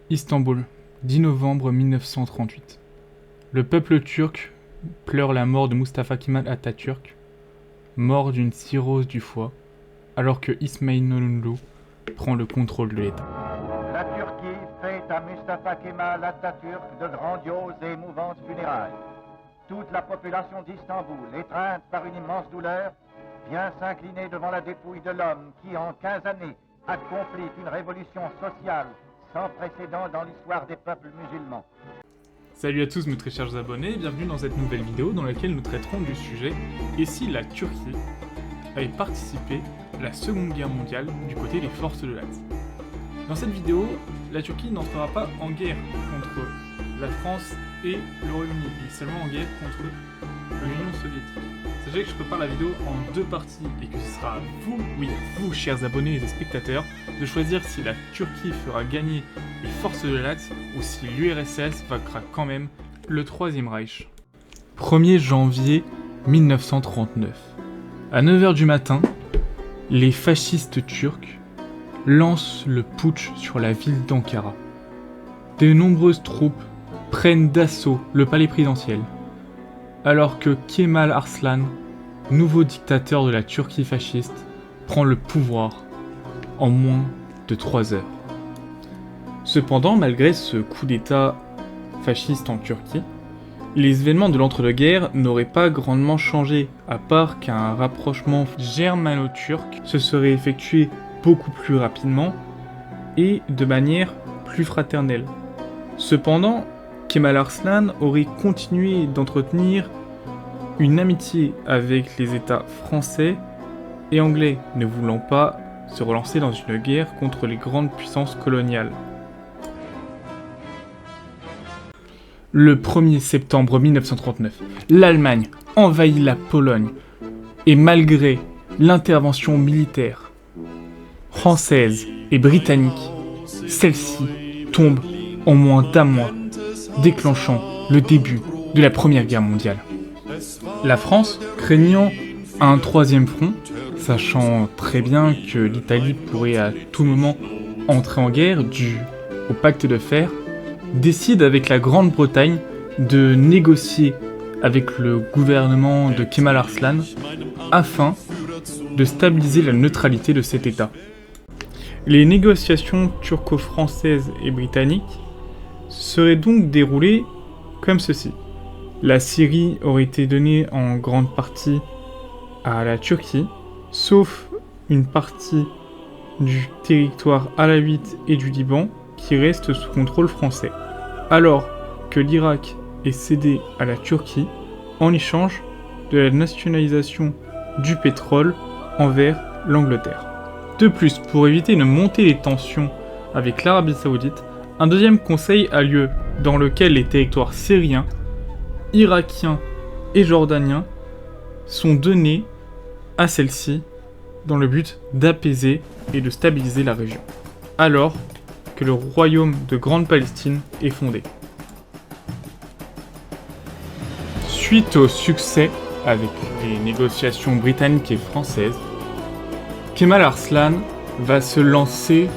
Istanbul, 10 novembre 1938. Le peuple turc pleure la mort de Mustafa Kemal Atatürk, mort d'une cirrhose du foie, alors que İsmail İnönü prend le contrôle de l'État. La Turquie fait à Mustafa Kemal Atatürk de grandioses et émouvantes funérailles. Toute la population d'Istanbul, étreinte par une immense douleur, vient s'incliner devant la dépouille de l'homme qui, en 15 années, accomplit une révolution sociale sans précédent dans l'histoire des peuples musulmans. Salut à tous mes très chers abonnés, bienvenue dans cette nouvelle vidéo dans laquelle nous traiterons du sujet « Et si la Turquie avait participé à la Seconde Guerre mondiale du côté des forces de l'Axe ?» Dans cette vidéo, la Turquie n'entrera pas en guerre contre la France et le Royaume-Uni, mais seulement en guerre contre l'Union soviétique. Sachez que je prépare la vidéo en deux parties et que ce sera à vous, oui à vous chers abonnés et spectateurs, de choisir si la Turquie fera gagner les forces de l'Axe ou si l'URSS vaincra quand même le Troisième Reich. 1er janvier 1939. À 9h du matin, les fascistes turcs lancent le putsch sur la ville d'Ankara. De nombreuses troupes prennent d'assaut le palais présidentiel, alors que Kemal Arslan, nouveau dictateur de la Turquie fasciste, prend le pouvoir en moins de 3 heures. Cependant, malgré ce coup d'état fasciste en Turquie, les événements de l'entre-deux-guerres n'auraient pas grandement changé, à part qu'un rapprochement germano-turc se serait effectué beaucoup plus rapidement et de manière plus fraternelle. Cependant, Kemal Arslan aurait continué d'entretenir une amitié avec les États français et anglais, ne voulant pas se relancer dans une guerre contre les grandes puissances coloniales. Le 1er septembre 1939, l'Allemagne envahit la Pologne et malgré l'intervention militaire française et britannique, celle-ci tombe en moins d'un mois, déclenchant le début de la Première Guerre mondiale. La France, craignant un troisième front, sachant très bien que l'Italie pourrait à tout moment entrer en guerre dû au pacte de fer, décide avec la Grande-Bretagne de négocier avec le gouvernement de Kemal Arslan afin de stabiliser la neutralité de cet État. Les négociations turco-françaises et britanniques seraient donc déroulées comme ceci. La Syrie aurait été donnée en grande partie à la Turquie, sauf une partie du territoire alawite et du Liban qui reste sous contrôle français, alors que l'Irak est cédé à la Turquie en échange de la nationalisation du pétrole envers l'Angleterre. De plus, pour éviter une montée des tensions avec l'Arabie Saoudite, un deuxième conseil a lieu dans lequel les territoires syriens, irakiens et jordaniens sont donnés à celle-ci dans le but d'apaiser et de stabiliser la région, alors que le royaume de Grande Palestine est fondé. Suite au succès avec les négociations britanniques et françaises, Kemal Arslan va se lancer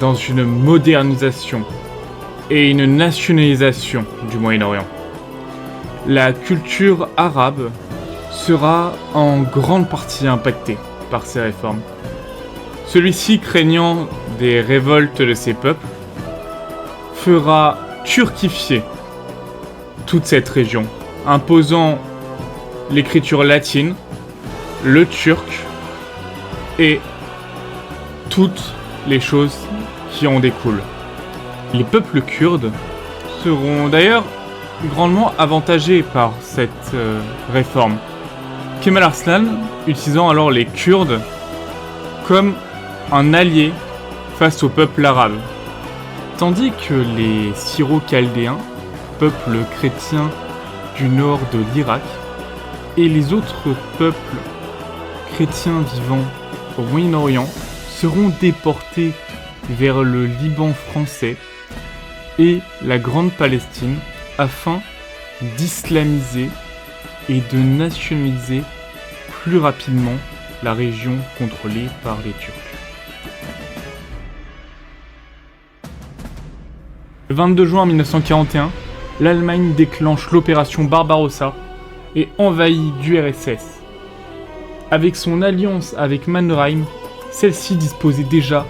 dans une modernisation et une nationalisation du Moyen-Orient. La culture arabe sera en grande partie impactée par ces réformes. Celui-ci, craignant des révoltes de ses peuples, fera turquifier toute cette région, imposant l'écriture latine, le turc et toutes les choses qui en découlent. Les peuples kurdes seront d'ailleurs grandement avantagés par cette réforme. Kemal Arslan utilisant alors les Kurdes comme un allié face au peuple arabe, tandis que les Syro-Chaldéens, peuple chrétien du nord de l'Irak, et les autres peuples chrétiens vivant au Moyen-Orient seront déportés vers le Liban français et la Grande Palestine afin d'islamiser et de nationaliser plus rapidement la région contrôlée par les Turcs. Le 22 juin 1941, l'Allemagne déclenche l'opération Barbarossa et envahit l'URSS. Avec son alliance avec Mannerheim, celle-ci disposait déjà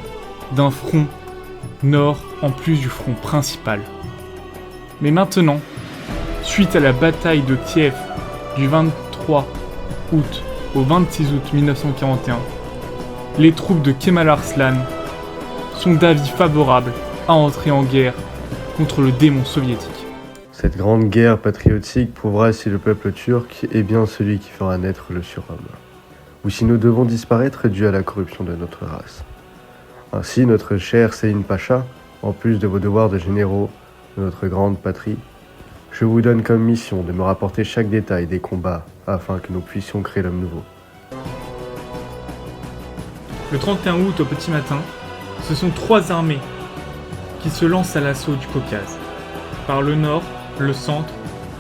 d'un front nord en plus du front principal. Mais maintenant, suite à la bataille de Kiev du 23 août au 26 août 1941, les troupes de Kemal Arslan sont d'avis favorable à entrer en guerre contre le démon soviétique. Cette grande guerre patriotique prouvera si le peuple turc est bien celui qui fera naître le surhomme, ou si nous devons disparaître dû à la corruption de notre race. Ainsi, notre cher Selim Pacha, en plus de vos devoirs de généraux de notre grande patrie, je vous donne comme mission de me rapporter chaque détail des combats afin que nous puissions créer l'homme nouveau. Le 31 août au petit matin, ce sont 3 armées qui se lancent à l'assaut du Caucase, par le nord, le centre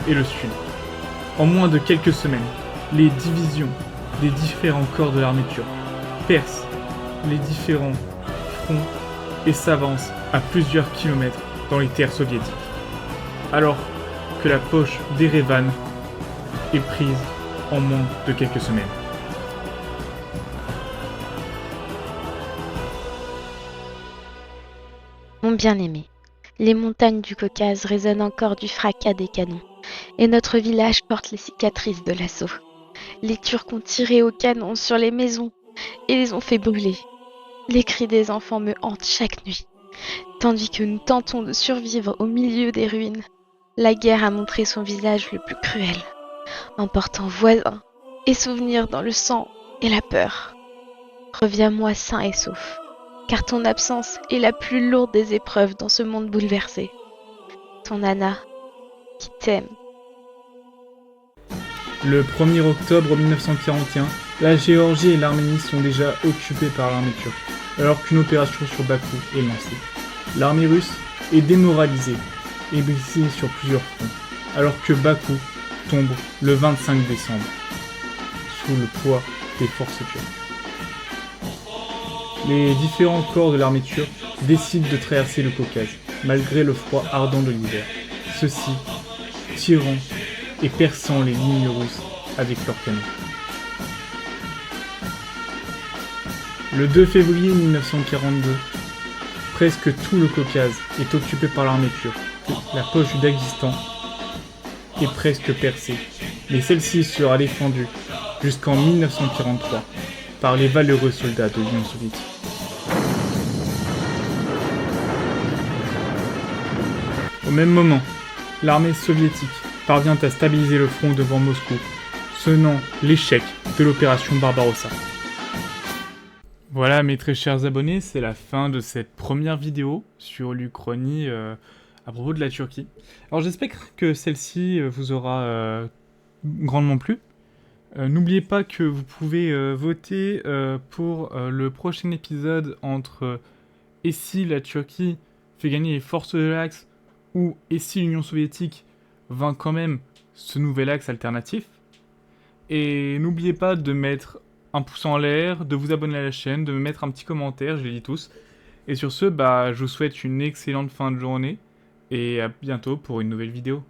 et le sud. En moins de quelques semaines, les divisions des différents corps de l'armée turque percent les différents fronts et s'avancent à plusieurs kilomètres dans les terres soviétiques, alors que la poche d'Erevan est prise en moins de quelques semaines. Mon bien-aimé, les montagnes du Caucase résonnent encore du fracas des canons, et notre village porte les cicatrices de l'assaut. Les Turcs ont tiré au canon sur les maisons et les ont fait brûler. Les cris des enfants me hantent chaque nuit, tandis que nous tentons de survivre au milieu des ruines. La guerre a montré son visage le plus cruel, emportant voisins et souvenirs dans le sang et la peur. Reviens-moi sain et sauf, car ton absence est la plus lourde des épreuves dans ce monde bouleversé. Ton Anna, qui t'aime. Le 1er octobre 1941, la Géorgie et l'Arménie sont déjà occupées par l'armée turque, alors qu'une opération sur Bakou est lancée. L'armée russe est démoralisée et brisée sur plusieurs fronts, alors que Bakou tombe le 25 décembre, sous le poids des forces turques. Les différents corps de l'armée turque décident de traverser le Caucase, malgré le froid ardent de l'hiver. Ceux-ci tirant et perçant les lignes russes avec leurs canons. Le 2 février 1942, presque tout le Caucase est occupé par l'armée turque. La poche du Daghestan est presque percée, mais celle-ci sera défendue jusqu'en 1943 par les valeureux soldats de l'Union soviétique. Au même moment, l'armée soviétique parvient à stabiliser le front devant Moscou, sonnant l'échec de l'opération Barbarossa. Voilà mes très chers abonnés, c'est la fin de cette première vidéo sur l'Uchronie à propos de la Turquie. Alors j'espère que celle-ci vous aura grandement plu. N'oubliez pas que vous pouvez voter pour le prochain épisode entre et si la Turquie fait gagner les forces de l'Axe ou et si l'Union soviétique vainc quand même ce nouvel axe alternatif. Et n'oubliez pas de mettre un pouce en l'air, de vous abonner à la chaîne, de me mettre un petit commentaire, je les lis tous. Et sur ce, je vous souhaite une excellente fin de journée et à bientôt pour une nouvelle vidéo.